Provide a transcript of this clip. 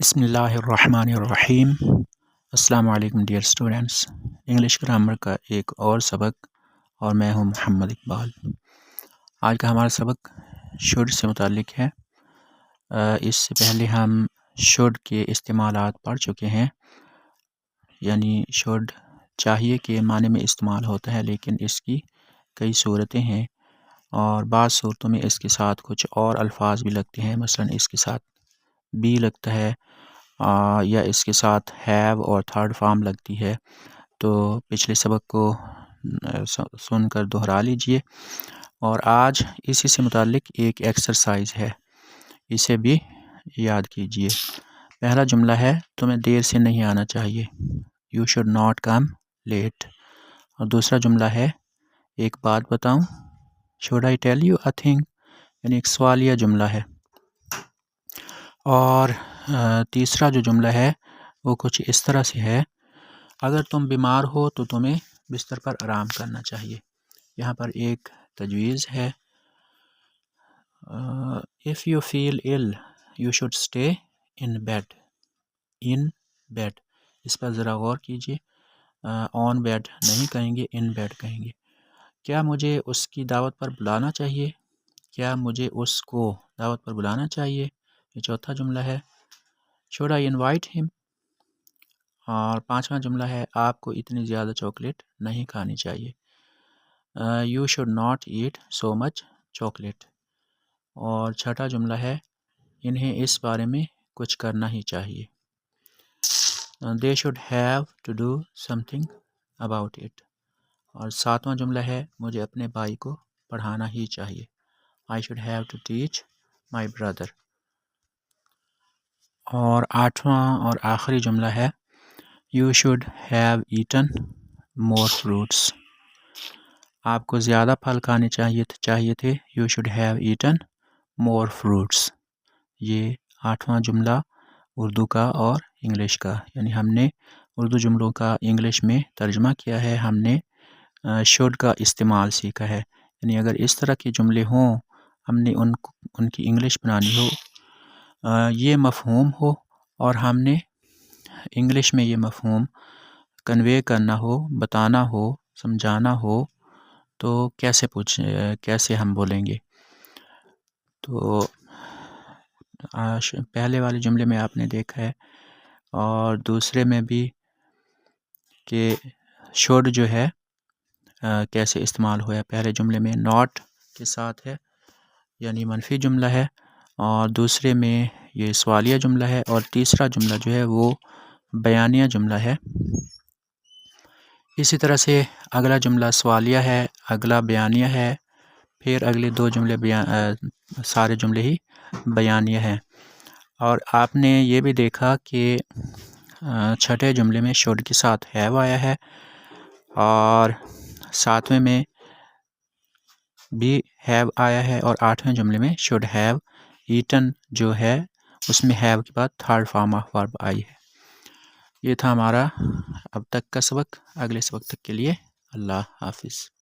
बिस्मिल्लाहिर्रहमानिर्रहीम। अस्सलाम वालेकुम डियर स्टूडेंट्स। इंग्लिश ग्रामर का एक और सबक और मैं हूं मोहम्मद इकबाल। आज का हमारा सबक शुड से मुताल्लिक है। इससे पहले हम शुड के इस्तेमालात पढ़ चुके हैं। यानी शुड चाहिए के माने में इस्तेमाल होता है, लेकिन इसकी कई सूरतें हैं और बाज़ सूरतों में इसके साथ कुछ और अल्फाज भी लगते हैं। मसलन इसके साथ बी लगता है या इसके साथ हैव और थर्ड फॉर्म लगती है। तो पिछले सबक को सुनकर दोहरा लीजिए और आज इसी से मुताल्लिक एक एक्सरसाइज है, इसे भी याद कीजिए। पहला जुमला है तुम्हें देर से नहीं आना चाहिए, you should not come late. और दूसरा जुमला है एक बात बताऊं, should I tell you a thing, यानी एक सवालिया जुमला है। और तीसरा जो जुमला है वो कुछ इस तरह से है, अगर तुम बीमार हो तो तुम्हें बिस्तर पर आराम करना चाहिए। यहाँ पर एक तजवीज़ है, if you feel ill you should stay in bed. In bed, इस पर ज़रा गौर कीजिए। ऑन बेड नहीं कहेंगे, इन बेड कहेंगे। क्या मुझे उसकी दावत पर बुलाना चाहिए, क्या मुझे उसको दावत पर बुलाना चाहिए, ये चौथा जुमला है। Should I invite him. और पांचवा जुमला है आपको इतनी ज़्यादा चॉकलेट नहीं खानी चाहिए, you should not eat so much chocolate. और छठा जुमला है इन्हें इस बारे में कुछ करना ही चाहिए, they should have to do something about it. और सातवां जुमला है मुझे अपने भाई को पढ़ाना ही चाहिए, I should have to teach my brother. और आठवां और आखिरी जुमला है you should have eaten more fruits. आपको ज़्यादा फल खाने चाहिए थे, you should have eaten more fruits. ये आठवां जुमला उर्दू का और इंग्लिश का, यानी हमने उर्दू जुमलों का इंग्लिश में तर्जमा किया है, हमने शुड का इस्तेमाल सीखा है। यानी अगर इस तरह के जुमले हों, हमने उनकी इंग्लिश बनानी हो, ये मफ़हूम हो और हमने इंग्लिश में ये मफ़हूम कन्वे करना हो, बताना हो, समझाना हो, तो कैसे हम बोलेंगे। तो पहले वाले जुमले में आपने देखा है और दूसरे में भी कि शुड जो है कैसे इस्तेमाल हुआ है। पहले जुमले में नॉट के साथ है, यानी मनफी जुमला है, और दूसरे में ये सवालिया जुमला है, और तीसरा जुमला जो है वो बयानिया जुमला है। इसी तरह से अगला जुमला सवालिया है, अगला बयानिया है, फिर अगले दो जुमले सारे जुमले ही बयानिया हैं। और आपने ये भी देखा कि छठे जुमले में शुड के साथ हैव आया है और सातवें में भी हैव आया है और आठवें जुमले में शुड हैव ईटन जो है उसमें हैव के बाद third form of verb I है। ये था हमारा अब तक का सबक। अगले सबक तक के लिए अल्लाह हाफिज़।